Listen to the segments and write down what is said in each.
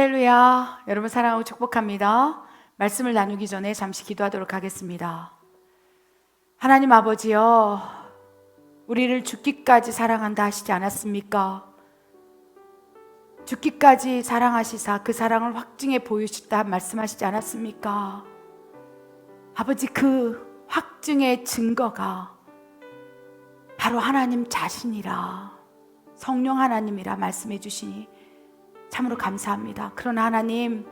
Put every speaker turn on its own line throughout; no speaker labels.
할렐루야. 여러분 사랑하고 축복합니다. 말씀을 나누기 전에 잠시 기도하도록 하겠습니다. 하나님 아버지여, 우리를 죽기까지 사랑한다 하시지 않았습니까? 죽기까지 사랑하시사 그 사랑을 확증해 보이시다 말씀하시지 않았습니까? 아버지, 그 확증의 증거가 바로 하나님 자신이라, 성령 하나님이라 말씀해 주시니 참으로 감사합니다. 그러나 하나님,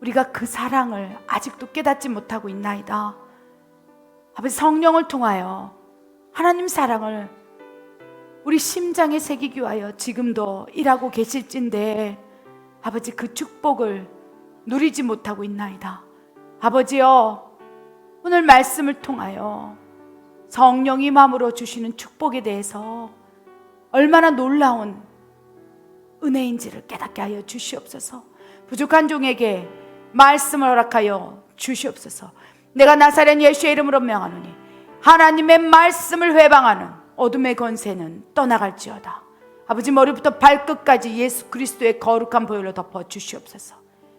우리가 그 사랑을 아직도 깨닫지 못하고 있나이다. 아버지, 성령을 통하여 하나님 사랑을 우리 심장에 새기기 위하여 지금도 일하고 계실진데 아버지, 그 축복을 누리지 못하고 있나이다. 아버지여, 오늘 말씀을 통하여 성령이 마음으로 주시는 축복에 대해서 얼마나 놀라운 은혜인지를 깨닫게 하여 주시옵소서. 부족한 종에게 말씀을 허락하여 주시옵소서. 내가 나사렛 예수의 이름으로 명하노니 하나님의 말씀을 회방하는 어둠의 권세는 떠나갈지어다. 아버지, 머리부터 발끝까지 예수 그리스도의 거룩한 보혈로 덮어 주시옵소서.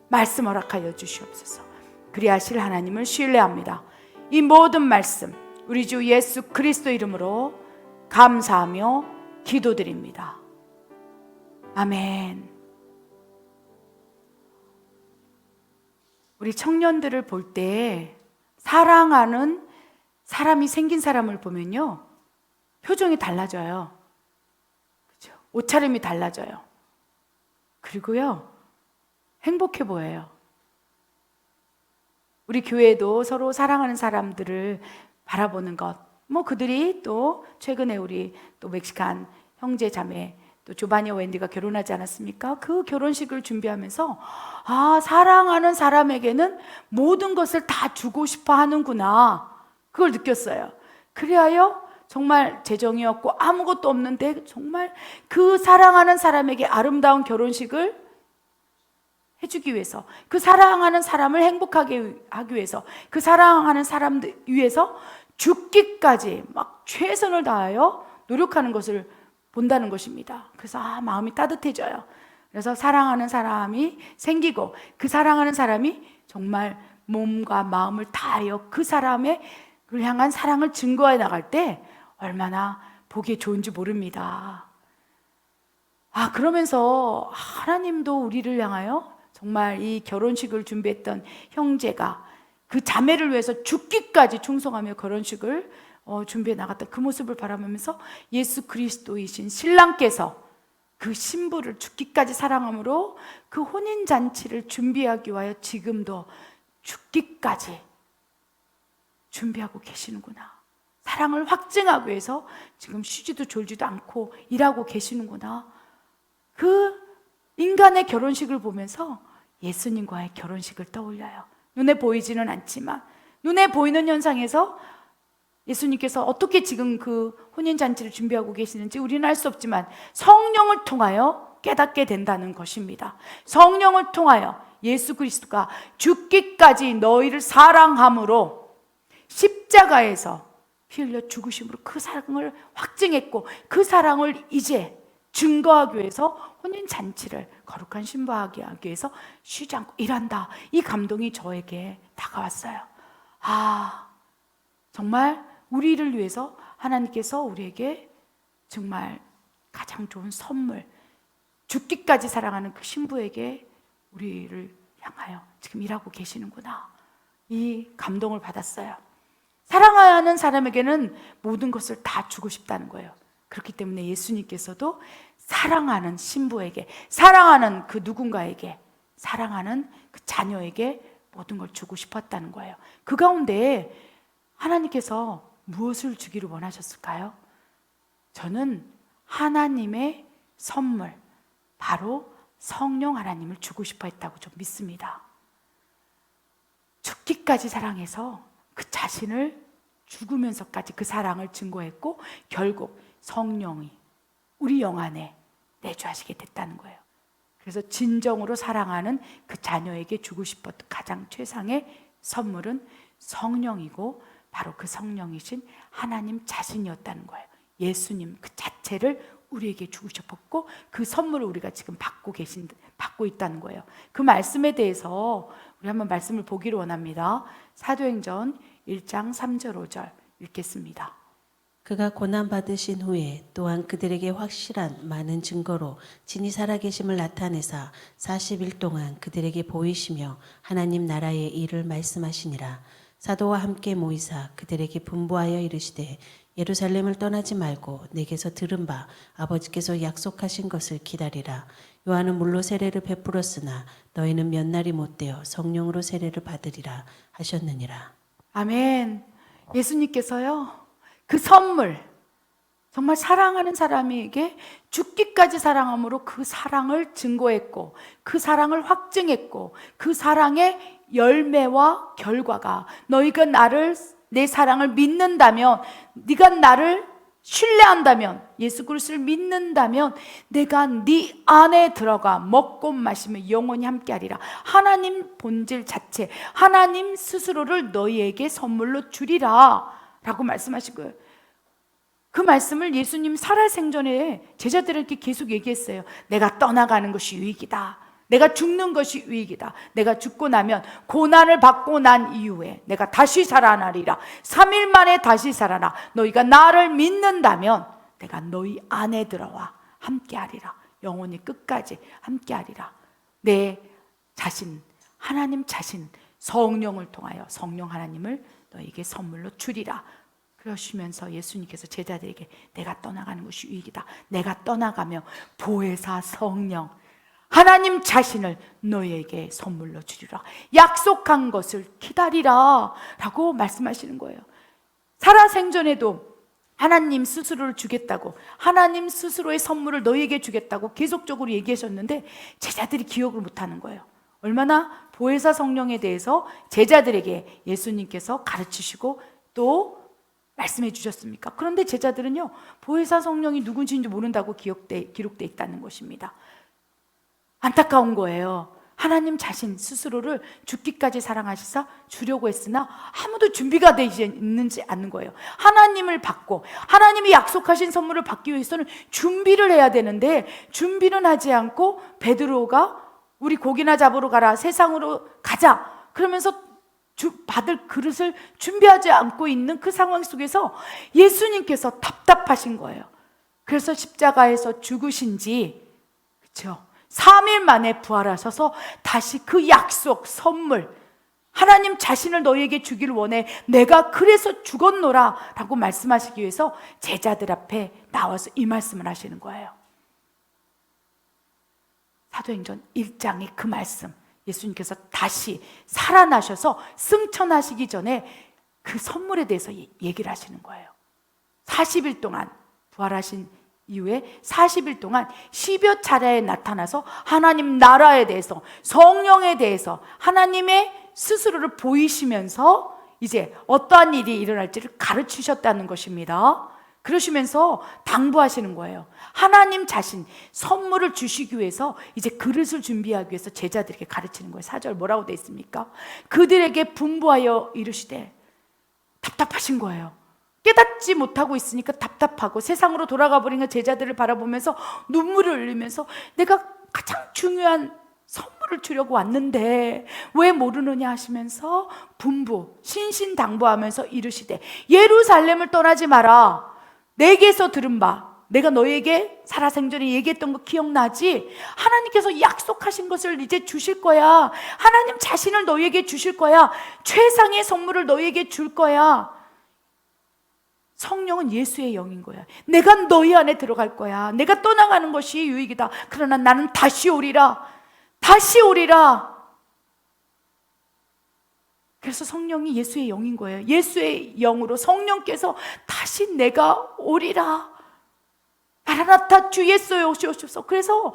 말씀 허락하여 주시옵소서. 그리하실 하나님을 신뢰합니다. 이 모든 말씀 우리 주 예수 그리스도 이름으로 감사하며 기도드립니다. 아멘. 우리 청년들을 볼 때 사랑하는 사람이 생긴 사람을 보면요, 표정이 달라져요. 그렇죠? 옷차림이 달라져요. 그리고요, 행복해 보여요. 우리 교회도 서로 사랑하는 사람들을 바라보는 것, 그들이 또 최근에 우리 또 멕시칸 형제 자매 또 조바니와 웬디가 결혼하지 않았습니까? 그 결혼식을 준비하면서 사랑하는 사람에게는 모든 것을 다 주고 싶어 하는구나, 그걸 느꼈어요. 그리하여 정말 재정이 없고 아무것도 없는데 정말 그 사랑하는 사람에게 아름다운 결혼식을 해주기 위해서, 그 사랑하는 사람을 행복하게 하기 위해서, 그 사랑하는 사람들 위해서 죽기까지 막 최선을 다하여 노력하는 것을 본다는 것입니다. 그래서 마음이 따뜻해져요. 그래서 사랑하는 사람이 생기고 그 사랑하는 사람이 정말 몸과 마음을 다하여 그 사람을 향한 사랑을 증거해 나갈 때 얼마나 보기 좋은지 모릅니다. 그러면서 하나님도 우리를 향하여 정말 이 결혼식을 준비했던 형제가 그 자매를 위해서 죽기까지 충성하며 결혼식을 준비해 나갔던 그 모습을 바라보면서 예수 그리스도이신 신랑께서 그 신부를 죽기까지 사랑함으로 그 혼인잔치를 준비하기 위하여 지금도 죽기까지 준비하고 계시는구나, 사랑을 확증하기 위해서 지금 쉬지도 졸지도 않고 일하고 계시는구나. 그 인간의 결혼식을 보면서 예수님과의 결혼식을 떠올려요. 눈에 보이지는 않지만, 눈에 보이는 현상에서 예수님께서 어떻게 지금 그 혼인잔치를 준비하고 계시는지 우리는 알 수 없지만 성령을 통하여 깨닫게 된다는 것입니다. 성령을 통하여 예수 그리스도가 죽기까지 너희를 사랑함으로 십자가에서 피 흘려 죽으심으로 그 사랑을 확증했고, 그 사랑을 이제 증거하기 위해서 혼인잔치를 거룩한 신부하게 하기 위해서 쉬지 않고 일한다. 이 감동이 저에게 다가왔어요. 정말 우리를 위해서 하나님께서 우리에게 정말 가장 좋은 선물, 죽기까지 사랑하는 그 신부에게 우리를 향하여 지금 일하고 계시는구나, 이 감동을 받았어요. 사랑하는 사람에게는 모든 것을 다 주고 싶다는 거예요. 그렇기 때문에 예수님께서도 사랑하는 신부에게, 사랑하는 그 누군가에게, 사랑하는 그 자녀에게 모든 걸 주고 싶었다는 거예요. 그 가운데 하나님께서 무엇을 주기를 원하셨을까요? 저는 하나님의 선물, 바로 성령 하나님을 주고 싶어 했다고 좀 믿습니다. 죽기까지 사랑해서 그 자신을 죽으면서까지 그 사랑을 증거했고, 결국 성령이 우리 영 안에 내주하시게 됐다는 거예요. 그래서 진정으로 사랑하는 그 자녀에게 주고 싶었던 가장 최상의 선물은 성령이고, 바로 그 성령이신 하나님 자신이었다는 거예요. 예수님 그 자체를 우리에게 주고 싶었고 그 선물을 우리가 지금 받고 있다는 거예요. 그 말씀에 대해서 우리 한번 말씀을 보기를 원합니다. 사도행전 1장 3절 5절 읽겠습니다.
그가 고난받으신 후에 또한 그들에게 확실한 많은 증거로 진히 살아계심을 나타내사 40일 동안 그들에게 보이시며 하나님 나라의 일을 말씀하시니라. 사도와 함께 모이사 그들에게 분부하여 이르시되 예루살렘을 떠나지 말고 내게서 들은 바 아버지께서 약속하신 것을 기다리라. 요한은 물로 세례를 베풀었으나 너희는 몇 날이 못되어 성령으로 세례를 받으리라 하셨느니라.
아멘. 예수님께서요, 그 선물, 정말 사랑하는 사람에게 죽기까지 사랑함으로 그 사랑을 증거했고 그 사랑을 확증했고 그 사랑의 열매와 결과가 너희가 내 사랑을 믿는다면, 네가 나를 신뢰한다면, 예수 그리스도를 믿는다면 내가 네 안에 들어가 먹고 마시며 영원히 함께하리라. 하나님 본질 자체, 하나님 스스로를 너희에게 선물로 주리라 라고 말씀하신 거예요. 그 말씀을 예수님 살아생전에 제자들에게 계속 얘기했어요. 내가 떠나가는 것이 유익이다. 내가 죽는 것이 유익이다. 내가 죽고 나면 고난을 받고 난 이후에 내가 다시 살아나리라. 3일 만에 다시 살아나. 너희가 나를 믿는다면 내가 너희 안에 들어와 함께하리라. 영원히 끝까지 함께하리라. 내 자신, 하나님 자신, 성령을 통하여 성령 하나님을 너에게 선물로 주리라. 그러시면서 예수님께서 제자들에게 내가 떠나가는 것이 유익이다. 내가 떠나가며 보혜사 성령, 하나님 자신을 너희에게 선물로 주리라. 약속한 것을 기다리라 라고 말씀하시는 거예요. 살아생전에도 하나님 스스로를 주겠다고, 하나님 스스로의 선물을 너희에게 주겠다고 계속적으로 얘기하셨는데 제자들이 기억을 못하는 거예요. 얼마나 보혜사 성령에 대해서 제자들에게 예수님께서 가르치시고 또 말씀해 주셨습니까? 그런데 제자들은요, 보혜사 성령이 누군지 모른다고 기록되어 있다는 것입니다. 안타까운 거예요. 하나님 자신 스스로를 죽기까지 사랑하시사 주려고 했으나 아무도 준비가 되지 있는지 않는 거예요. 하나님을 받고 하나님이 약속하신 선물을 받기 위해서는 준비를 해야 되는데 준비는 하지 않고 베드로가 우리 고기나 잡으러 가라, 세상으로 가자 그러면서 받을 그릇을 준비하지 않고 있는 그 상황 속에서 예수님께서 답답하신 거예요. 그래서 십자가에서 죽으신 지, 그렇죠? 3일 만에 부활하셔서 다시 그 약속, 선물, 하나님 자신을 너희에게 주기를 원해. 내가 그래서 죽었노라 라고 말씀하시기 위해서 제자들 앞에 나와서 이 말씀을 하시는 거예요. 사도행전 1장의 그 말씀, 예수님께서 다시 살아나셔서 승천하시기 전에 그 선물에 대해서 얘기를 하시는 거예요. 40일 동안 부활하신 이후에 40일 동안 10여 차례에 나타나서 하나님 나라에 대해서, 성령에 대해서 하나님의 스스로를 보이시면서 이제 어떠한 일이 일어날지를 가르치셨다는 것입니다. 그러시면서 당부하시는 거예요. 하나님 자신 선물을 주시기 위해서 이제 그릇을 준비하기 위해서 제자들에게 가르치는 거예요. 4절 뭐라고 되어 있습니까? 그들에게 분부하여 이르시되, 답답하신 거예요. 깨닫지 못하고 있으니까 답답하고 세상으로 돌아가 버린 제자들을 바라보면서 눈물을 흘리면서 내가 가장 중요한 선물을 주려고 왔는데 왜 모르느냐 하시면서 분부, 신신당부하면서 이르시되 예루살렘을 떠나지 마라. 내게서 들은 바 내가 너에게 살아생전에 얘기했던 거 기억나지? 하나님께서 약속하신 것을 이제 주실 거야. 하나님 자신을 너에게 주실 거야. 최상의 선물을 너에게 줄 거야. 성령은 예수의 영인 거야. 내가 너희 안에 들어갈 거야. 내가 떠나가는 것이 유익이다. 그러나 나는 다시 오리라. 다시 오리라. 그래서 성령이 예수의 영인 거예요. 예수의 영으로 성령께서 다시 내가 오리라. 마라나타 주 예수여 오시옵소서. 그래서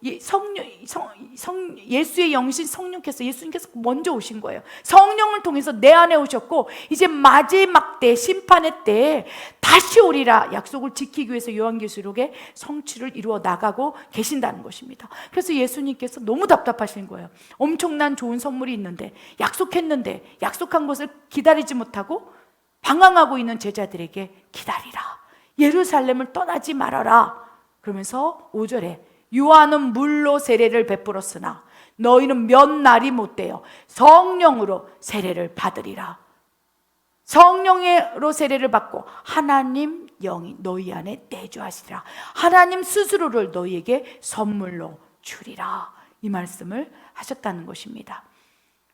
예수의 영신 성령께서, 예수님께서 먼저 오신 거예요. 성령을 통해서 내 안에 오셨고 이제 마지막 때, 심판의 때에 다시 오리라 약속을 지키기 위해서 요한계시록에 성취를 이루어 나가고 계신다는 것입니다. 그래서 예수님께서 너무 답답하신 거예요. 엄청난 좋은 선물이 있는데, 약속했는데 약속한 것을 기다리지 못하고 방황하고 있는 제자들에게 기다리라, 예루살렘을 떠나지 말아라. 그러면서 5절에 요한은 물로 세례를 베풀었으나 너희는 몇 날이 못되어 성령으로 세례를 받으리라. 성령으로 세례를 받고 하나님 영이 너희 안에 내주하시리라. 하나님 스스로를 너희에게 선물로 주리라. 이 말씀을 하셨다는 것입니다.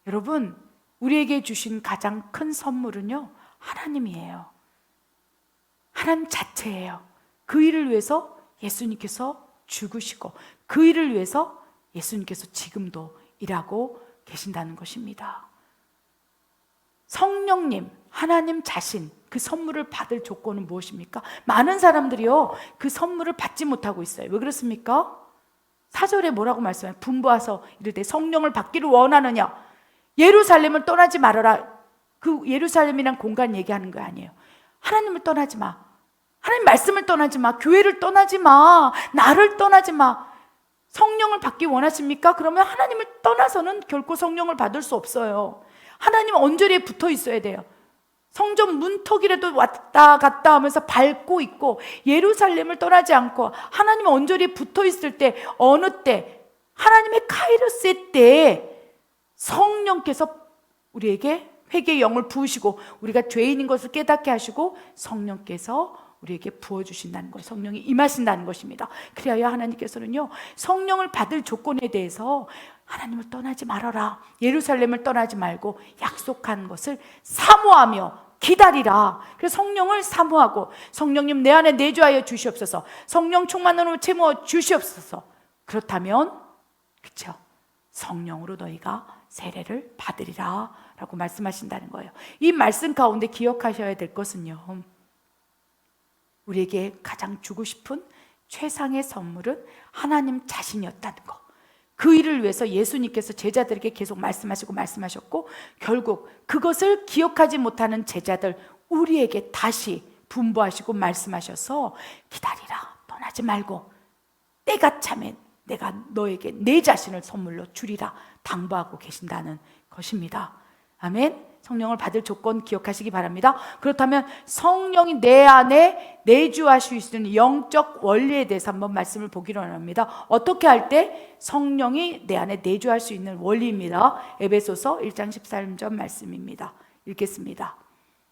여러분, 우리에게 주신 가장 큰 선물은요, 하나님이에요. 하나님 자체예요. 그 일을 위해서 예수님께서 죽으시고 그 일을 위해서 예수님께서 지금도 일하고 계신다는 것입니다. 성령님, 하나님 자신, 그 선물을 받을 조건은 무엇입니까? 많은 사람들이요, 그 선물을 받지 못하고 있어요. 왜 그렇습니까? 4절에 뭐라고 말씀해요? 분부하서 이르되 성령을 받기를 원하느냐? 예루살렘을 떠나지 말아라. 그 예루살렘이란 공간 얘기하는 거 아니에요. 하나님을 떠나지 마. 하나님 말씀을 떠나지 마. 교회를 떠나지 마. 나를 떠나지 마. 성령을 받기 원하십니까? 그러면 하나님을 떠나서는 결코 성령을 받을 수 없어요. 하나님 언저리에 붙어 있어야 돼요. 성전 문턱이라도 왔다 갔다 하면서 밟고 있고, 예루살렘을 떠나지 않고 하나님 언저리에 붙어 있을 때, 어느 때, 하나님의 카이로스의 때에 성령께서 우리에게 회개의 영을 부으시고 우리가 죄인인 것을 깨닫게 하시고 성령께서 우리에게 부어주신다는 거예요. 성령이 임하신다는 것입니다. 그래야 하나님께서는요, 성령을 받을 조건에 대해서 하나님을 떠나지 말아라, 예루살렘을 떠나지 말고 약속한 것을 사모하며 기다리라. 그래서 성령을 사모하고, 성령님 내 안에 내주하여 주시옵소서, 성령 충만으로 채워 주시옵소서. 그렇다면 그렇죠, 성령으로 너희가 세례를 받으리라 라고 말씀하신다는 거예요. 이 말씀 가운데 기억하셔야 될 것은요, 우리에게 가장 주고 싶은 최상의 선물은 하나님 자신이었다는 거. 그 일을 위해서 예수님께서 제자들에게 계속 말씀하셨고, 결국 그것을 기억하지 못하는 제자들 우리에게 다시 분부하시고 말씀하셔서 기다리라, 떠나지 말고 때가 차면 내가 너에게 내 자신을 선물로 주리라 당부하고 계신다는 것입니다. 아멘. 성령을 받을 조건 기억하시기 바랍니다. 그렇다면 성령이 내 안에 내주하실 수 있는 영적 원리에 대해서 한번 말씀을 보기로 합니다. 어떻게 할 때 성령이 내 안에 내주할 수 있는 원리입니다. 에베소서 1장 13절 말씀입니다. 읽겠습니다.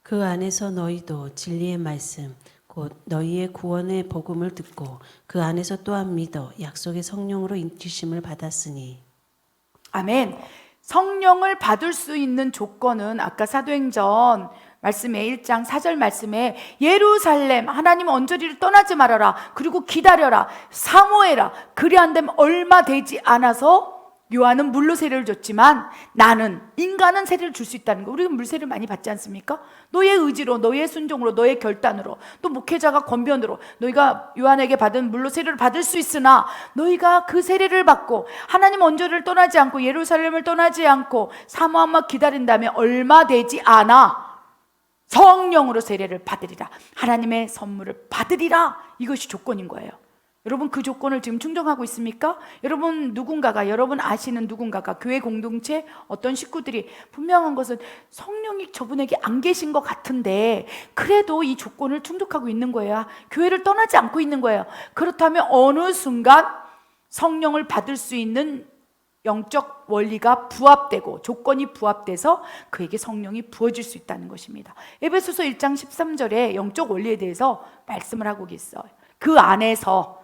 그 안에서 너희도 진리의 말씀 곧 너희의 구원의 복음을 듣고 그 안에서 또한 믿어 약속의 성령으로 인치심을 받았으니.
아멘. 성령을 받을 수 있는 조건은 아까 사도행전 말씀에 1장 4절 말씀에 예루살렘 하나님 언저리를 떠나지 말아라, 그리고 기다려라, 사모해라. 그리 안 되면 얼마 되지 않아서 요한은 물로 세례를 줬지만 나는, 인간은 세례를 줄 수 있다는 거. 우리가 물세례를 많이 받지 않습니까? 너의 의지로, 너의 순종으로, 너의 결단으로, 또 목회자가 권변으로 너희가 요한에게 받은 물로 세례를 받을 수 있으나, 너희가 그 세례를 받고 하나님 언저리를 떠나지 않고 예루살렘을 떠나지 않고 사모함만 기다린다면 얼마 되지 않아 성령으로 세례를 받으리라, 하나님의 선물을 받으리라. 이것이 조건인 거예요. 여러분, 그 조건을 지금 충족하고 있습니까? 여러분 누군가가, 여러분 아시는 누군가가, 교회 공동체 어떤 식구들이 분명한 것은 성령이 저분에게 안 계신 것 같은데 그래도 이 조건을 충족하고 있는 거예요. 교회를 떠나지 않고 있는 거예요. 그렇다면 어느 순간 성령을 받을 수 있는 영적 원리가 부합되고 조건이 부합돼서 그에게 성령이 부어질 수 있다는 것입니다. 에베소서 1장 13절에 영적 원리에 대해서 말씀을 하고 있어요. 그 안에서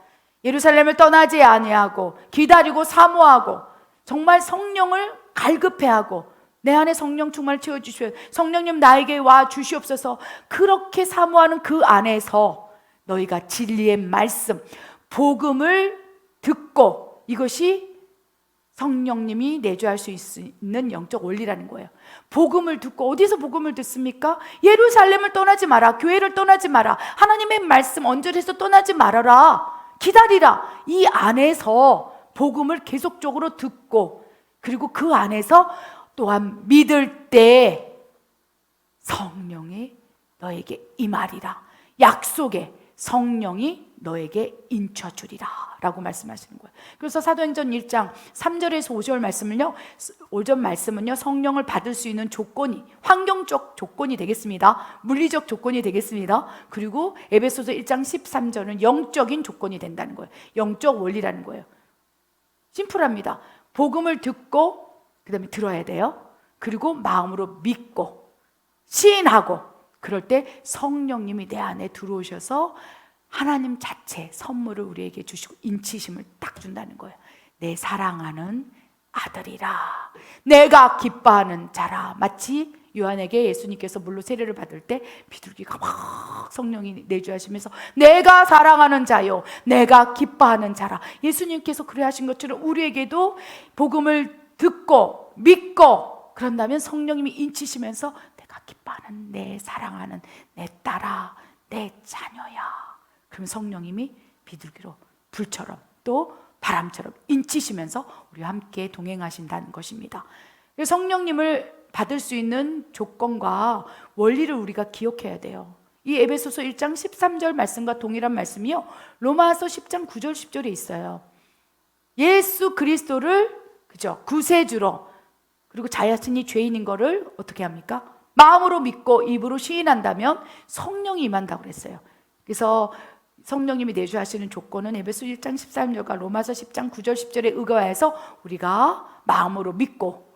예루살렘을 떠나지 아니하고 기다리고 사모하고 정말 성령을 갈급해하고 내 안에 성령 충만을 채워주시오, 성령님 나에게 와 주시옵소서, 그렇게 사모하는 그 안에서 너희가 진리의 말씀, 복음을 듣고, 이것이 성령님이 내주할 수 있는 영적 원리라는 거예요. 복음을 듣고, 어디서 복음을 듣습니까? 예루살렘을 떠나지 마라, 교회를 떠나지 마라, 하나님의 말씀 언저리에서 떠나지 말아라, 기다리라. 이 안에서 복음을 계속적으로 듣고, 그리고 그 안에서 또한 믿을 때 성령이 너에게 임하리라. 약속의 성령이 너에게 인쳐주리라 라고 말씀하시는 거예요. 그래서 사도행전 1장 3절에서 5절 말씀은요, 성령을 받을 수 있는 조건이 환경적 조건이 되겠습니다. 물리적 조건이 되겠습니다. 그리고 에베소서 1장 13절은 영적인 조건이 된다는 거예요. 영적 원리라는 거예요. 심플합니다. 복음을 듣고 그 다음에 들어야 돼요. 그리고 마음으로 믿고 시인하고, 그럴 때 성령님이 내 안에 들어오셔서 하나님 자체 선물을 우리에게 주시고 인치심을 딱 준다는 거예요. 내 사랑하는 아들이라, 내가 기뻐하는 자라. 마치 요한에게 예수님께서 물로 세례를 받을 때 비둘기가 막 성령이 내주하시면서 내가 사랑하는 자요, 내가 기뻐하는 자라. 예수님께서 그래 하신 것처럼 우리에게도 복음을 듣고 믿고 그런다면 성령님이 인치시면서 내가 기뻐하는, 내 사랑하는 내 딸아, 내 자녀야. 그럼 성령님이 비둘기로 불처럼 또 바람처럼 인치시면서 우리와 함께 동행하신다는 것입니다. 성령님을 받을 수 있는 조건과 원리를 우리가 기억해야 돼요. 이 에베소서 1장 13절 말씀과 동일한 말씀이요, 로마서 10장 9절 10절에 있어요. 예수 그리스도를 그죠, 구세주로, 그리고 자신이 죄인인 거를 어떻게 합니까? 마음으로 믿고 입으로 시인한다면 성령이 임한다고 그랬어요. 그래서 성령님이 내주하시는 조건은 에베소 1장 13절과 로마서 10장 9절 10절에 의거해서 우리가 마음으로 믿고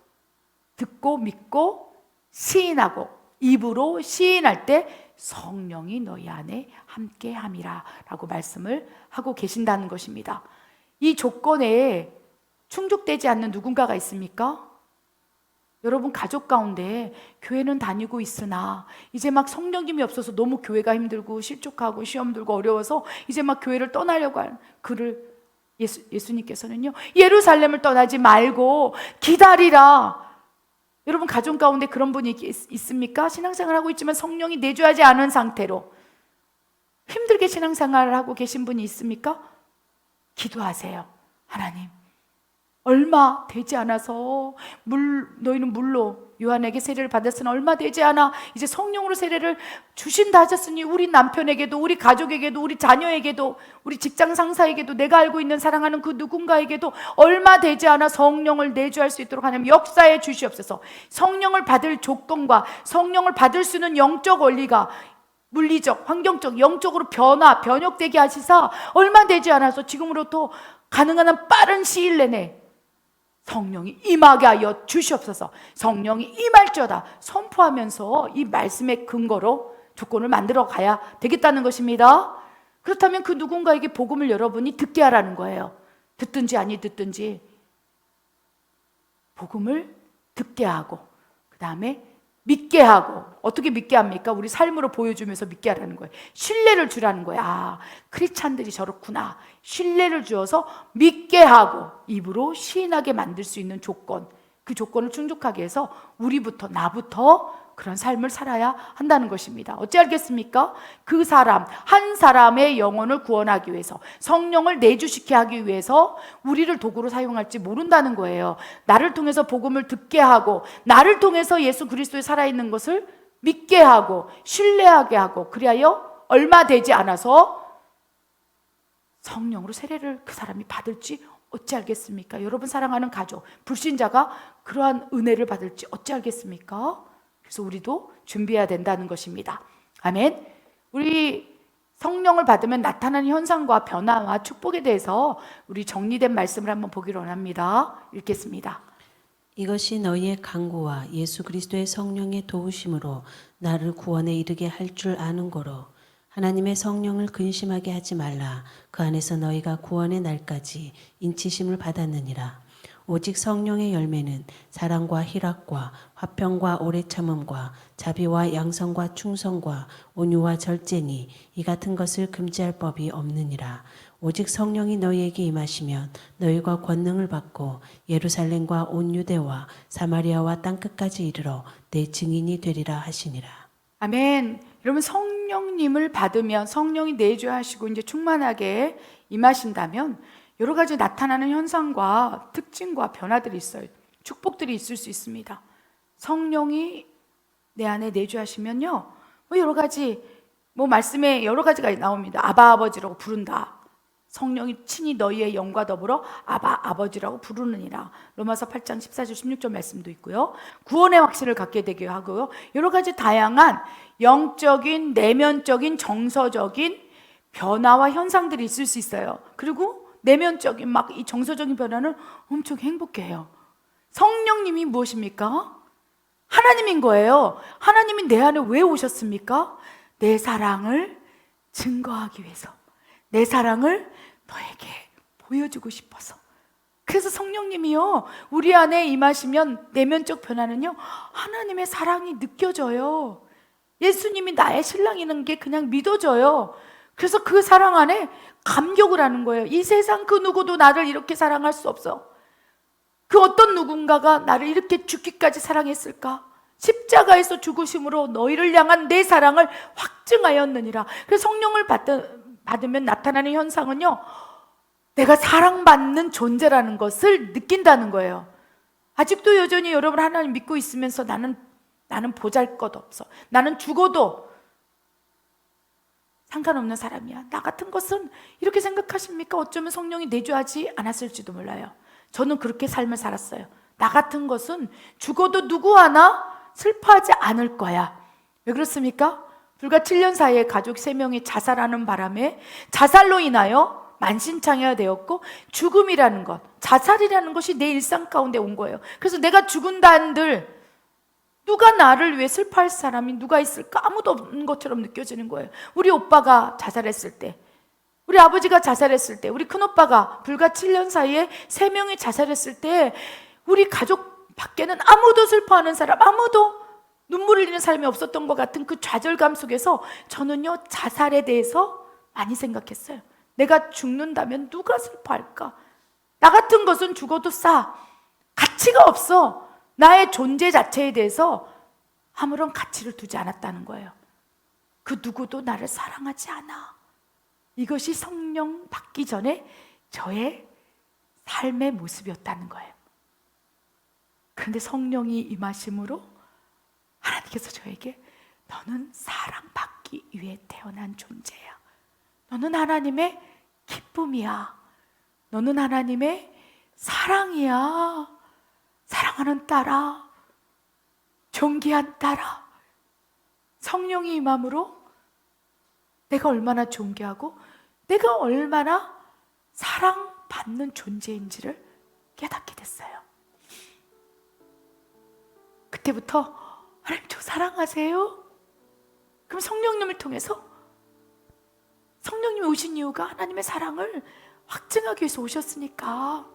듣고 믿고 시인하고 입으로 시인할 때 성령이 너희 안에 함께함이라 라고 말씀을 하고 계신다는 것입니다. 이 조건에 충족되지 않는 누군가가 있습니까? 여러분 가족 가운데 교회는 다니고 있으나 이제 막 성령님이 없어서 너무 교회가 힘들고 실족하고 시험 들고 어려워서 이제 막 교회를 떠나려고 하는 그를 예수님께서는요, 예루살렘을 떠나지 말고 기다리라. 여러분 가족 가운데 그런 분이 있습니까? 신앙생활을 하고 있지만 성령이 내주하지 않은 상태로 힘들게 신앙생활을 하고 계신 분이 있습니까? 기도하세요. 하나님, 얼마 되지 않아서 너희는 물로 요한에게 세례를 받았으나 얼마 되지 않아 이제 성령으로 세례를 주신다 하셨으니 우리 남편에게도 우리 가족에게도 우리 자녀에게도 우리 직장 상사에게도 내가 알고 있는 사랑하는 그 누군가에게도 얼마 되지 않아 성령을 내주할 수 있도록 하나님 역사해 주시옵소서. 성령을 받을 조건과 성령을 받을 수 있는 영적 원리가 물리적, 환경적, 영적으로 변혁되게 하시사 얼마 되지 않아서 지금으로부터 가능한 한 빠른 시일 내내 성령이 임하게 하여 주시옵소서. 성령이 임할지어다 선포하면서 이 말씀의 근거로 조건을 만들어 가야 되겠다는 것입니다. 그렇다면 그 누군가에게 복음을 여러분이 듣게 하라는 거예요. 듣든지 아니 듣든지 복음을 듣게 하고 그 다음에 믿게 하고, 어떻게 믿게 합니까? 우리 삶으로 보여주면서 믿게 하라는 거예요. 신뢰를 주라는 거예요. 아, 크리스찬들이 저렇구나. 신뢰를 주어서 믿게 하고 입으로 시인하게 만들 수 있는 조건, 그 조건을 충족하게 해서 우리부터, 나부터 그런 삶을 살아야 한다는 것입니다. 어찌 알겠습니까? 그 사람, 한 사람의 영혼을 구원하기 위해서, 성령을 내주시게 하기 위해서 우리를 도구로 사용할지 모른다는 거예요. 나를 통해서 복음을 듣게 하고 나를 통해서 예수 그리스도의 살아있는 것을 믿게 하고 신뢰하게 하고, 그리하여 얼마 되지 않아서 성령으로 세례를 그 사람이 받을지 어찌 알겠습니까? 여러분 사랑하는 가족, 불신자가 그러한 은혜를 받을지 어찌 알겠습니까? 그래서 우리도 준비해야 된다는 것입니다. 아멘. 우리 성령을 받으면 나타나는 현상과 변화와 축복에 대해서 우리 정리된 말씀을 한번 보기로 원합니다. 읽겠습니다.
이것이 너희의 간구와 예수 그리스도의 성령의 도우심으로 나를 구원에 이르게 할 줄 아는 거로 하나님의 성령을 근심하게 하지 말라. 그 안에서 너희가 구원의 날까지 인치심을 받았느니라. 오직 성령의 열매는 사랑과 희락과 화평과 오래 참음과 자비와 양성과 충성과 온유와 절제니 이 같은 것을 금지할 법이 없느니라. 오직 성령이 너희에게 임하시면 너희가 권능을 받고 예루살렘과 온 유대와 사마리아와 땅끝까지 이르러 내 증인이 되리라 하시니라.
아멘. 여러분 성령님을 받으면, 성령이 내주하시고 이제 충만하게 임하신다면 여러 가지 나타나는 현상과 특징과 변화들이 있어요. 축복들이 있을 수 있습니다. 성령이 내 안에 내주하시면요, 여러 가지 뭐 말씀에 여러 가지가 나옵니다. 아바 아버지라고 부른다. 성령이 친히 너희의 영과 더불어 아바 아버지라고 부르느니라. 로마서 8장 14절 16절 말씀도 있고요. 구원의 확신을 갖게 되게 하고요. 여러 가지 다양한 영적인, 내면적인, 정서적인 변화와 현상들이 있을 수 있어요. 그리고 내면적인 막 이 정서적인 변화는 엄청 행복해요. 성령님이 무엇입니까? 하나님인 거예요. 하나님이 내 안에 왜 오셨습니까? 내 사랑을 증거하기 위해서, 내 사랑을 너에게 보여주고 싶어서. 그래서 성령님이요, 우리 안에 임하시면 내면적 변화는요, 하나님의 사랑이 느껴져요. 예수님이 나의 신랑이라는 게 그냥 믿어져요. 그래서 그 사랑 안에 감격을 하는 거예요. 이 세상 그 누구도 나를 이렇게 사랑할 수 없어. 그 어떤 누군가가 나를 이렇게 죽기까지 사랑했을까? 십자가에서 죽으심으로 너희를 향한 내 사랑을 확증하였느니라. 그래서 성령을 받으면 나타나는 현상은요, 내가 사랑받는 존재라는 것을 느낀다는 거예요. 아직도 여전히 여러분 하나님 믿고 있으면서 나는 보잘것없어, 나는 죽어도 상관없는 사람이야, 나 같은 것은, 이렇게 생각하십니까? 어쩌면 성령이 내주하지 않았을지도 몰라요. 저는 그렇게 삶을 살았어요. 나 같은 것은 죽어도 누구 하나 슬퍼하지 않을 거야. 왜 그렇습니까? 불과 7년 사이에 가족 3명이 자살하는 바람에 자살로 인하여 만신창이가 되었고, 죽음이라는 것, 자살이라는 것이 내 일상 가운데 온 거예요. 그래서 내가 죽은다 한들 누가 나를 위해 슬퍼할 사람이 누가 있을까? 아무도 없는 것처럼 느껴지는 거예요. 우리 오빠가 자살했을 때, 우리 아버지가 자살했을 때, 우리 큰오빠가 불과 7년 사이에 3명이 자살했을 때, 우리 가족 밖에는 아무도 슬퍼하는 사람, 아무도 눈물을 흘리는 사람이 없었던 것 같은 그 좌절감 속에서 저는요, 자살에 대해서 많이 생각했어요. 내가 죽는다면 누가 슬퍼할까? 나 같은 것은 죽어도 가치가 없어. 나의 존재 자체에 대해서 아무런 가치를 두지 않았다는 거예요. 그 누구도 나를 사랑하지 않아. 이것이 성령 받기 전에 저의 삶의 모습이었다는 거예요. 그런데 성령이 임하심으로 하나님께서 저에게, 너는 사랑받기 위해 태어난 존재야. 너는 하나님의 기쁨이야. 너는 하나님의 사랑이야. 사랑하는 딸아, 존귀한 딸아. 성령이 임함으로 내가 얼마나 존귀하고 내가 얼마나 사랑받는 존재인지를 깨닫게 됐어요. 그때부터 하나님 저 사랑하세요? 그럼 성령님을 통해서, 성령님이 오신 이유가 하나님의 사랑을 확증하기 위해서 오셨으니까,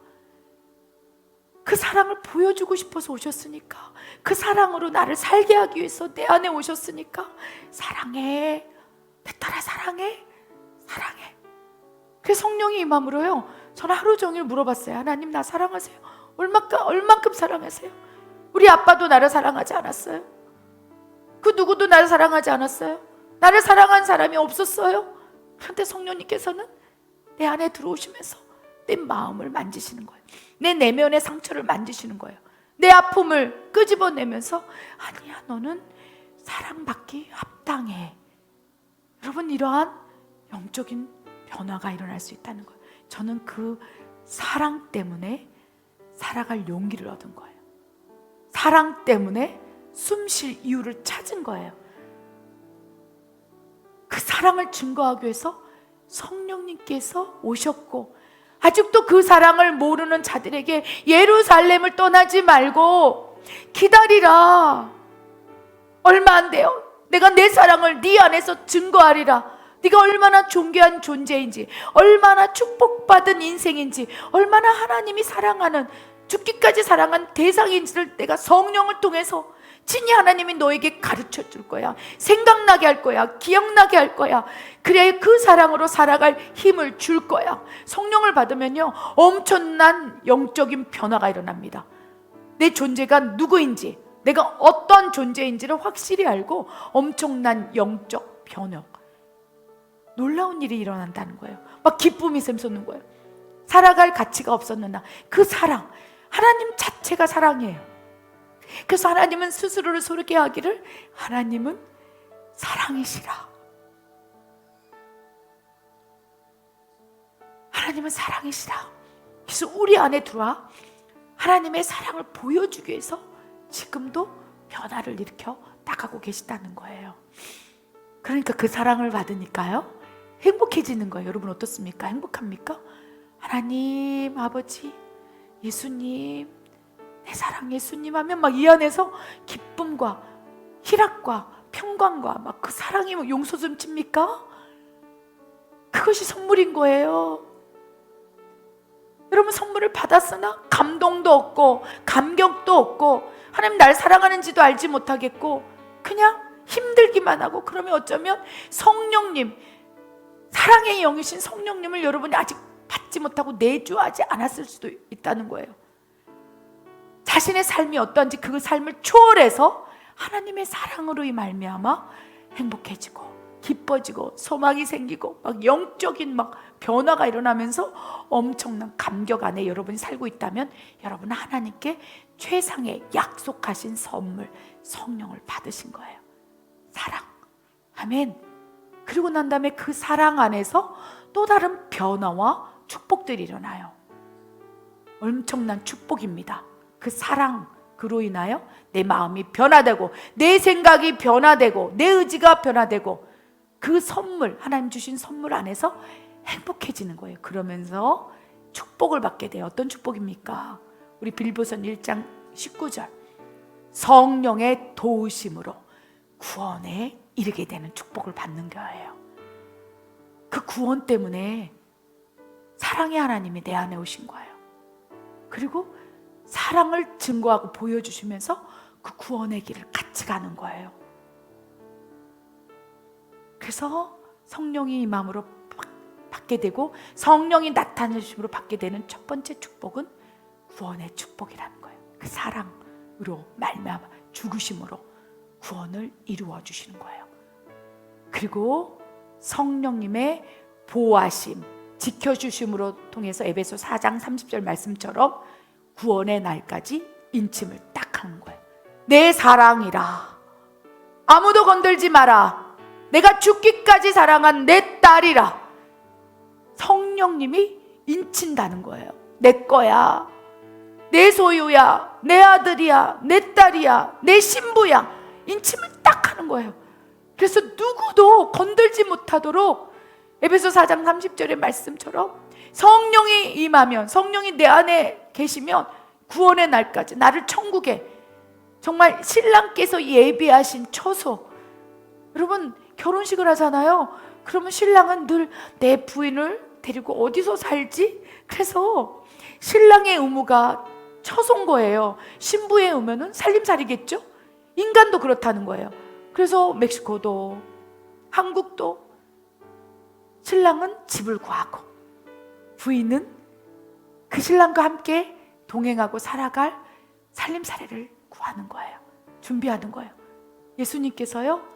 그 사랑을 보여주고 싶어서 오셨으니까, 그 사랑으로 나를 살게 하기 위해서 내 안에 오셨으니까, 사랑해, 내 딸아 사랑해, 사랑해. 그 성령이 임함으로요, 저는 하루 종일 물어봤어요. 하나님 나 사랑하세요? 얼만큼 사랑하세요? 우리 아빠도 나를 사랑하지 않았어요. 그 누구도 나를 사랑하지 않았어요. 나를 사랑한 사람이 없었어요. 그런데 성령님께서는 내 안에 들어오시면서 내 마음을 만지시는 거예요. 내 내면의 상처를 만지시는 거예요. 내 아픔을 끄집어내면서, 아니야, 너는 사랑받기 합당해. 여러분, 이러한 영적인 변화가 일어날 수 있다는 거예요. 저는 그 사랑 때문에 살아갈 용기를 얻은 거예요. 사랑 때문에 숨 쉴 이유를 찾은 거예요. 그 사랑을 증거하기 위해서 성령님께서 오셨고, 아직도 그 사랑을 모르는 자들에게 예루살렘을 떠나지 말고 기다리라. 얼마 안 돼요. 내가 내 사랑을 네 안에서 증거하리라. 네가 얼마나 존귀한 존재인지, 얼마나 축복받은 인생인지, 얼마나 하나님이 사랑하는, 죽기까지 사랑한 대상인지를 내가 성령을 통해서 친히 하나님이 너에게 가르쳐 줄 거야. 생각나게 할 거야. 기억나게 할 거야. 그래야 그 사랑으로 살아갈 힘을 줄 거야. 성령을 받으면요, 엄청난 영적인 변화가 일어납니다. 내 존재가 누구인지, 내가 어떤 존재인지를 확실히 알고 엄청난 영적 변화, 놀라운 일이 일어난다는 거예요. 막 기쁨이 샘솟는 거예요. 살아갈 가치가 없었는 나, 그 사랑, 하나님 자체가 사랑이에요. 그래서 하나님은 스스로를 소개하기를, 하나님은 사랑이시라. 하나님은 사랑이시다. 그래서 우리 안에 들어와 하나님의 사랑을 보여주기 위해서 지금도 변화를 일으켜 나가고 계시다는 거예요. 그러니까 그 사랑을 받으니까요 행복해지는 거예요. 여러분 어떻습니까? 행복합니까? 하나님 아버지 예수님 내 사랑 예수님 하면 막 이 안에서 기쁨과 희락과 평강과 막 그 사랑이 용서 좀 칩니까? 그것이 선물인 거예요. 여러분 선물을 받았으나 감동도 없고 감격도 없고 하나님 날 사랑하는지도 알지 못하겠고 그냥 힘들기만 하고 그러면 어쩌면 성령님 사랑의 영이신 성령님을 여러분이 아직 받지 못하고 내주하지 않았을 수도 있다는 거예요. 자신의 삶이 어떠한지 그 삶을 초월해서 하나님의 사랑으로 이 말미암아 행복해지고 기뻐지고 소망이 생기고 막 영적인 막 변화가 일어나면서 엄청난 감격 안에 여러분이 살고 있다면 여러분은 하나님께 최상의 약속하신 선물 성령을 받으신 거예요. 사랑. 아멘. 그리고 난 다음에 그 사랑 안에서 또 다른 변화와 축복들이 일어나요. 엄청난 축복입니다. 그 사랑 그로 인하여 내 마음이 변화되고 내 생각이 변화되고 내 의지가 변화되고 그 선물 하나님 주신 선물 안에서 행복해지는 거예요. 그러면서 축복을 받게 돼요. 어떤 축복입니까? 우리 빌보선 1장 19절 성령의 도우심으로 구원에 이르게 되는 축복을 받는 거예요. 그 구원 때문에 사랑의 하나님이 내 안에 오신 거예요. 그리고 사랑을 증거하고 보여주시면서 그 구원의 길을 같이 가는 거예요. 그래서 성령이 임함으로 받게 되고 성령이 나타내심으로 받게 되는 첫 번째 축복은 구원의 축복이라는 거예요. 그 사랑으로 말미암아 죽으심으로 구원을 이루어 주시는 거예요. 그리고 성령님의 보호하심, 지켜주심으로 통해서 에베소 4장 30절 말씀처럼 구원의 날까지 인침을 딱 하는 거예요. 내 사랑이라 아무도 건들지 마라. 내가 죽기까지 사랑한 내 딸이라. 성령님이 인친다는 거예요. 내 거야, 내 소유야, 내 아들이야, 내 딸이야, 내 신부야. 인침을 딱 하는 거예요. 그래서 누구도 건들지 못하도록 에베소 4장 30절의 말씀처럼 성령이 임하면 성령이 내 안에 계시면 구원의 날까지 나를 천국에 정말 신랑께서 예비하신 처소. 여러분 결혼식을 하잖아요. 그러면 신랑은 늘 내 부인을 데리고 어디서 살지? 그래서 신랑의 의무가 처소인 거예요. 신부의 의무는 살림살이겠죠? 인간도 그렇다는 거예요. 그래서 멕시코도 한국도 신랑은 집을 구하고 부인은 그 신랑과 함께 동행하고 살아갈 살림살이를 구하는 거예요. 준비하는 거예요. 예수님께서요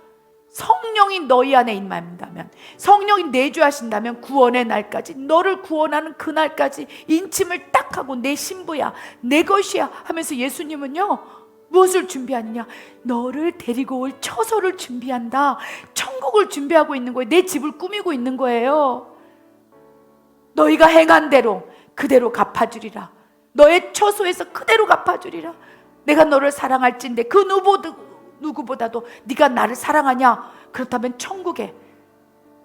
성령이 너희 안에 임한다면 성령이 내주하신다면 구원의 날까지 너를 구원하는 그날까지 인침을 딱 하고 내 신부야 내 것이야 하면서 예수님은요 무엇을 준비하느냐? 너를 데리고 올 처소를 준비한다. 천국을 준비하고 있는 거예요. 내 집을 꾸미고 있는 거예요. 너희가 행한 대로 그대로 갚아주리라. 너의 처소에서 그대로 갚아주리라. 내가 너를 사랑할진데 그 누구보다도 네가 나를 사랑하냐? 그렇다면 천국에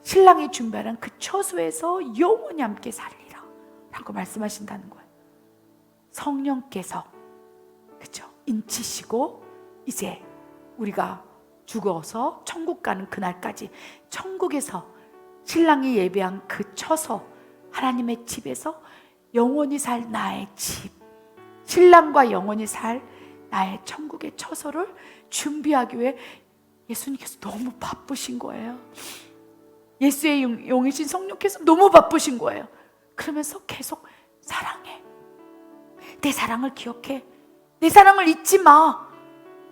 신랑이 준비하는 그 처소에서 영원히 함께 살리라 라고 말씀하신다는 거예요. 성령께서 그렇죠? 인치시고 이제 우리가 죽어서 천국 가는 그날까지 천국에서 신랑이 예배한 그 처소 하나님의 집에서 영원히 살 나의 집 신랑과 영원히 살 나의 천국의 처소를 준비하기 위해 예수님께서 너무 바쁘신 거예요. 예수의 영이신 성령께서 너무 바쁘신 거예요. 그러면서 계속 사랑해. 내 사랑을 기억해. 내 사랑을 잊지 마.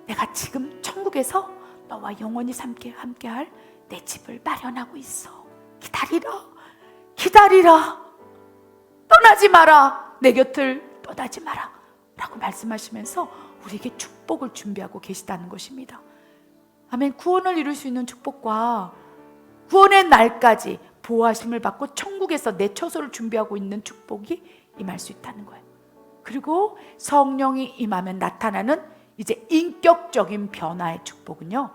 내가 지금 천국에서 너와 영원히 함께할 내 집을 마련하고 있어. 기다리라. 기다리라. 떠나지 마라. 내 곁을 떠나지 마라. 라고 말씀하시면서 우리에게 축복을 준비하고 계시다는 것입니다. 아멘. 구원을 이룰 수 있는 축복과 구원의 날까지 보호하심을 받고 천국에서 내 처소를 준비하고 있는 축복이 임할 수 있다는 거예요. 그리고 성령이 임하면 나타나는 이제 인격적인 변화의 축복은요,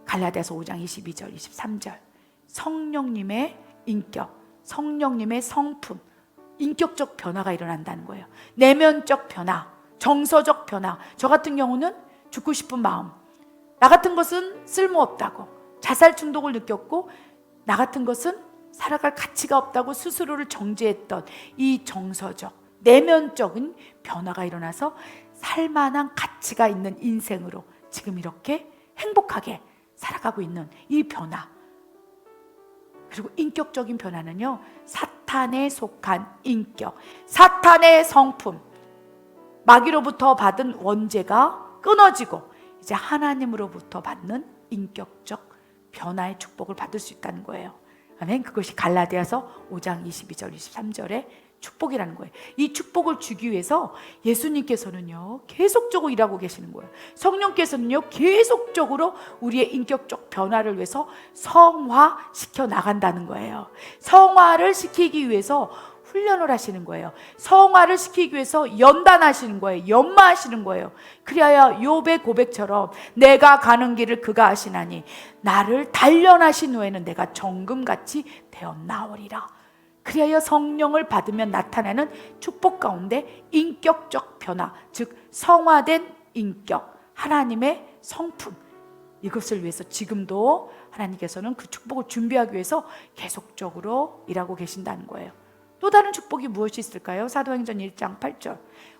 갈라디아서 5장 22절 23절 성령님의 인격, 성령님의 성품, 인격적 변화가 일어난다는 거예요. 내면적 변화, 정서적 변화. 저 같은 경우는 죽고 싶은 마음, 나 같은 것은 쓸모없다고 자살 중독을 느꼈고, 나 같은 것은 살아갈 가치가 없다고 스스로를 정죄했던 이 정서적, 내면적인 변화가 일어나서 살만한 가치가 있는 인생으로 지금 이렇게 행복하게 살아가고 있는 이 변화. 그리고 인격적인 변화는요, 사탄에 속한 인격, 사탄의 성품, 마귀로부터 받은 원죄가 끊어지고 이제 하나님으로부터 받는 인격적 변화의 축복을 받을 수 있다는 거예요. 아멘. 그것이 갈라디아서 5장 22절 23절의 축복이라는 거예요. 이 축복을 주기 위해서 예수님께서는요, 계속적으로 일하고 계시는 거예요. 성령께서는요, 계속적으로 우리의 인격적 변화를 위해서 성화시켜 나간다는 거예요. 성화를 시키기 위해서 훈련을 하시는 거예요. 성화를 시키기 위해서 연단하시는 거예요. 연마하시는 거예요. 그리하여 욥의 고백처럼 내가 가는 길을 그가 아시나니 나를 단련하신 후에는 내가 정금같이 되었나오리라. 그리하여 성령을 받으면 나타나는 축복 가운데 인격적 변화, 즉 성화된 인격, 하나님의 성품, 이것을 위해서 지금도 하나님께서는 그 축복을 준비하기 위해서 계속적으로 일하고 계신다는 거예요. 또 다른 축복이 무엇이 있을까요? 사도행전 1장 8절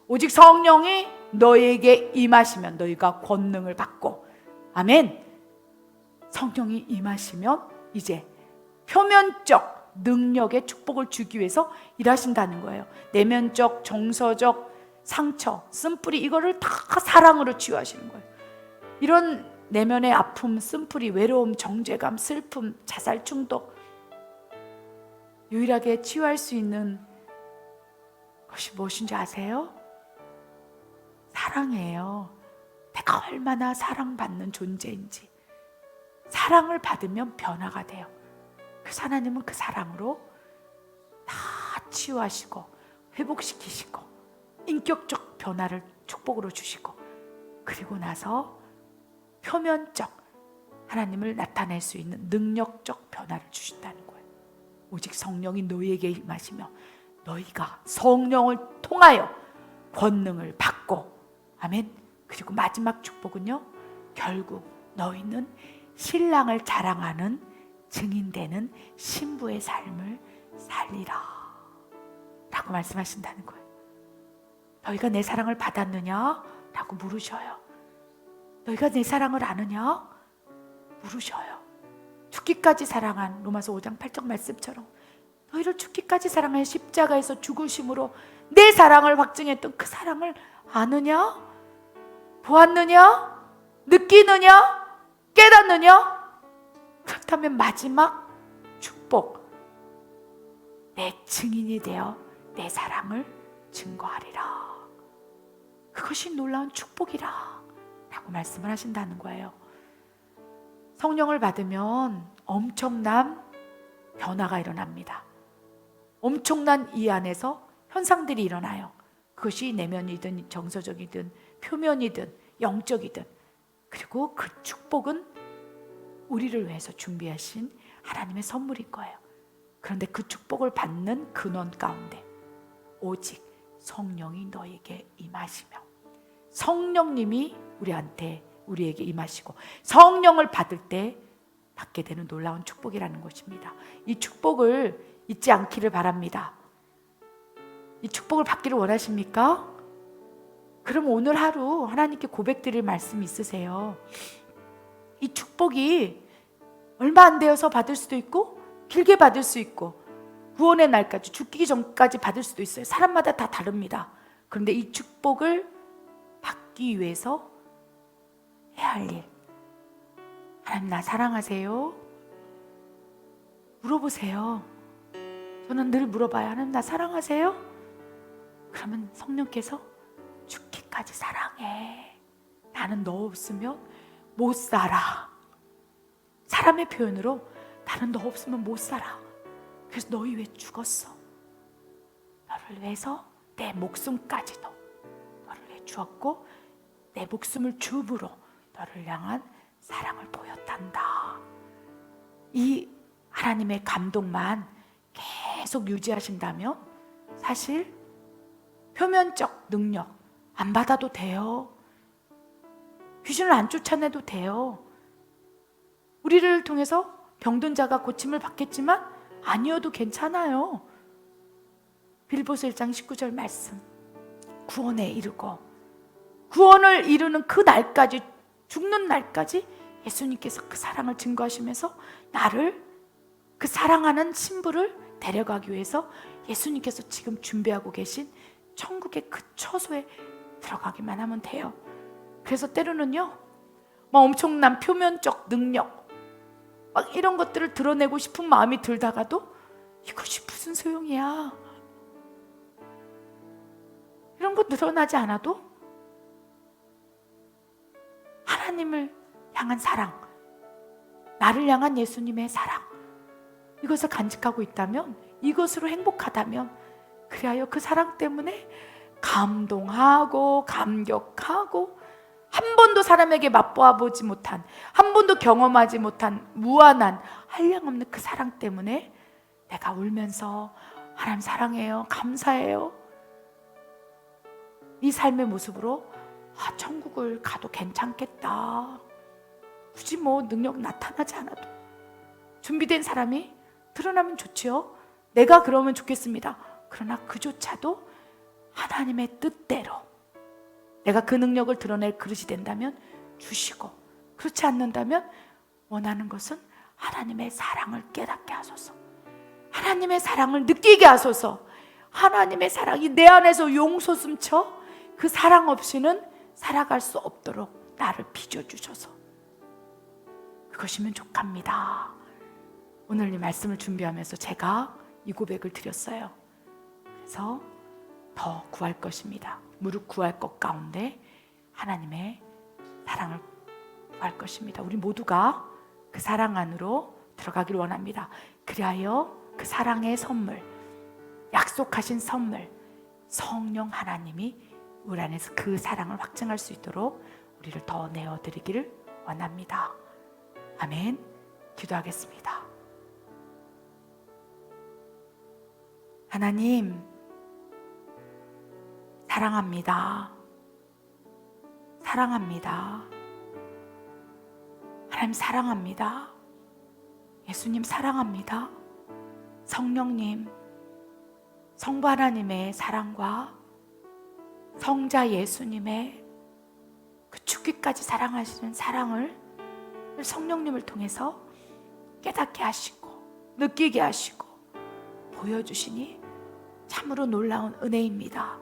오직 성령이 너에게 임하시면 너희가 권능을 받고, 아멘. 성령이 임하시면 이제 표면적 능력의 축복을 주기 위해서 일하신다는 거예요. 내면적, 정서적 상처, 쓴뿌리, 이거를 다 사랑으로 치유하시는 거예요. 이런 내면의 아픔, 쓴뿌리, 외로움, 정죄감, 슬픔, 자살 중독, 유일하게 치유할 수 있는 것이 무엇인지 아세요? 사랑이에요. 내가 얼마나 사랑받는 존재인지. 사랑을 받으면 변화가 돼요. 그래서 하나님은 그 사랑으로 다 치유하시고 회복시키시고 인격적 변화를 축복으로 주시고, 그리고 나서 표면적 하나님을 나타낼 수 있는 능력적 변화를 주신다는 거예요. 오직 성령이 너희에게 임하시며 너희가 성령을 통하여 권능을 받고, 아멘. 그리고 마지막 축복은요, 결국 너희는 신랑을 자랑하는 증인되는 신부의 삶을 살리라 라고 말씀하신다는 거예요. 너희가 내 사랑을 받았느냐? 라고 물으셔요. 너희가 내 사랑을 아느냐? 물으셔요. 죽기까지 사랑한 로마서 5장 8절 말씀처럼 너희를 죽기까지 사랑하여 십자가에서 죽으심으로 내 사랑을 확증했던 그 사랑을 아느냐? 보았느냐? 느끼느냐? 깨닫느냐? 그렇다면 마지막 축복, 내 증인이 되어 내 사랑을 증거하리라. 그것이 놀라운 축복이라 라고 말씀을 하신다는 거예요. 성령을 받으면 엄청난 변화가 일어납니다. 엄청난 이 안에서 현상들이 일어나요. 그것이 내면이든 정서적이든 표면이든 영적이든. 그리고 그 축복은 우리를 위해서 준비하신 하나님의 선물일 거예요. 그런데 그 축복을 받는 근원 가운데 오직 성령이 너에게 임하시며, 성령님이 우리에게 임하시고 성령을 받을 때 받게 되는 놀라운 축복이라는 것입니다. 이 축복을 잊지 않기를 바랍니다. 이 축복을 받기를 원하십니까? 그럼 오늘 하루 하나님께 고백드릴 말씀이 있으세요. 이 축복이 얼마 안 되어서 받을 수도 있고 길게 받을 수 있고 구원의 날까지, 죽기 전까지 받을 수도 있어요. 사람마다 다 다릅니다. 그런데 이 축복을 받기 위해서 해야 할 일, 하나님 나 사랑하세요? 물어보세요. 저는 늘 물어봐요. 하나님 나 사랑하세요? 그러면 성령께서 죽기까지 사랑해. 나는 너 없으면 못 살아. 사람의 표현으로 나는 너 없으면 못 살아 그래서 너희 왜 죽었어? 너를 위해서 내 목숨까지도 너를 위해 주었고 내 목숨을 주부로 너를 향한 사랑을 보였단다. 이 하나님의 감동만 계속 유지하신다면 사실 표면적 능력 안 받아도 돼요. 귀신을 안 쫓아내도 돼요. 우리를 통해서 병든 자가 고침을 받겠지만 아니어도 괜찮아요. 빌보서 1장 19절 말씀, 구원에 이르고 구원을 이루는 그 날까지, 죽는 날까지 예수님께서 그 사랑을 증거하시면서 나를, 그 사랑하는 신부를 데려가기 위해서 예수님께서 지금 준비하고 계신 천국의 그 처소에 들어가기만 하면 돼요. 그래서 때로는요, 막 엄청난 표면적 능력, 막 이런 것들을 드러내고 싶은 마음이 들다가도 이것이 무슨 소용이야. 이런 거 드러나지 않아도 하나님을 향한 사랑, 나를 향한 예수님의 사랑, 이것을 간직하고 있다면, 이것으로 행복하다면, 그리하여 그 사랑 때문에 감동하고 감격하고 한 번도 사람에게 맛보아 보지 못한, 한 번도 경험하지 못한 무한한 한량없는 그 사랑 때문에 내가 울면서 하나님 사랑해요, 감사해요, 이 삶의 모습으로 천국을 가도 괜찮겠다. 굳이 뭐 능력 나타나지 않아도 준비된 사람이 드러나면 좋지요. 내가 그러면 좋겠습니다. 그러나 그조차도 하나님의 뜻대로 내가 그 능력을 드러낼 그릇이 된다면 주시고, 그렇지 않는다면 원하는 것은 하나님의 사랑을 깨닫게 하소서, 하나님의 사랑을 느끼게 하소서, 하나님의 사랑이 내 안에서 용솟음쳐 그 사랑 없이는 살아갈 수 없도록 나를 빚어주셔서, 그것이면 족합니다. 오늘 이 말씀을 준비하면서 제가 이 고백을 드렸어요. 그래서 더 구할 것입니다. 무릇 구할 것 가운데 하나님의 사랑을 구할 것입니다. 우리 모두가 그 사랑 안으로 들어가기를 원합니다. 그리하여 그 사랑의 선물, 약속하신 선물, 성령 하나님이 우리 안에서 그 사랑을 확증할 수 있도록 우리를 더 내어드리기를 원합니다. 아멘. 기도하겠습니다. 하나님, 사랑합니다. 사랑합니다. 하나님 사랑합니다. 예수님 사랑합니다. 성령님, 성부 하나님의 사랑과 성자 예수님의 그 죽기까지 사랑하시는 사랑을 성령님을 통해서 깨닫게 하시고 느끼게 하시고 보여주시니 참으로 놀라운 은혜입니다.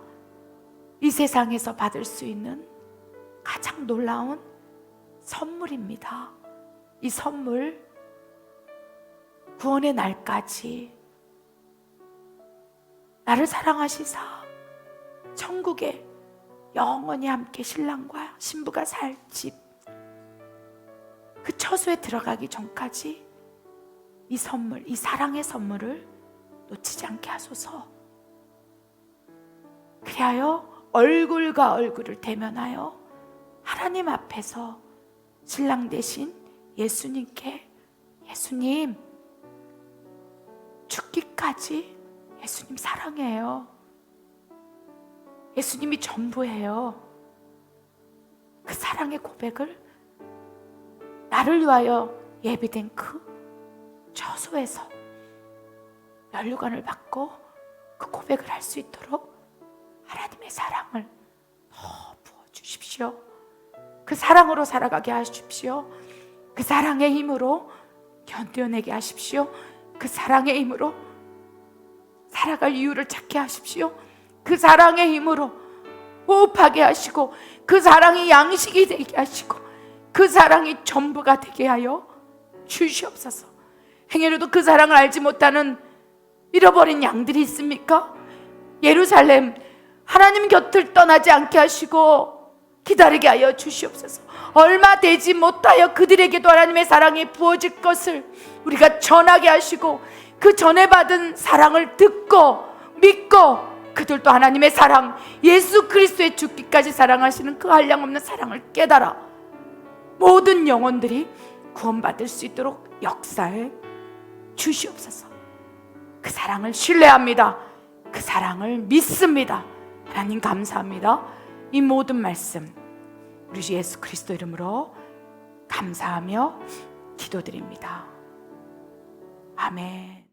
이 세상에서 받을 수 있는 가장 놀라운 선물입니다. 이 선물, 구원의 날까지 나를 사랑하시사 천국에 영원히 함께 신랑과 신부가 살 집, 그 처소에 들어가기 전까지 이 선물, 이 사랑의 선물을 놓치지 않게 하소서. 그리하여 얼굴과 얼굴을 대면하여 하나님 앞에서 신랑 되신 예수님께, 예수님 죽기까지 예수님 사랑해요, 예수님이 전부예요, 그 사랑의 고백을 나를 위하여 예비된 그 처소에서 면류관을 받고 그 고백을 할 수 있도록 하나님의 사랑을 더 부어주십시오. 그 사랑으로 살아가게 하십시오. 그 사랑의 힘으로 견뎌내게 하십시오. 그 사랑의 힘으로 살아갈 이유를 찾게 하십시오. 그 사랑의 힘으로 호흡하게 하시고, 그 사랑이 양식이 되게 하시고, 그 사랑이 전부가 되게 하여 주시옵소서. 행여라도 그 사랑을 알지 못하는 잃어버린 양들이 있습니까? 예루살렘 하나님 곁을 떠나지 않게 하시고 기다리게 하여 주시옵소서. 얼마 되지 못하여 그들에게도 하나님의 사랑이 부어질 것을 우리가 전하게 하시고, 그 전에 받은 사랑을 듣고 믿고 그들도 하나님의 사랑, 예수 그리스도의 죽기까지 사랑하시는 그 한량없는 사랑을 깨달아 모든 영혼들이 구원받을 수 있도록 역사해 주시옵소서. 그 사랑을 신뢰합니다. 그 사랑을 믿습니다. 하나님 감사합니다. 이 모든 말씀 우리 주 예수 그리스도 이름으로 감사하며 기도드립니다. 아멘.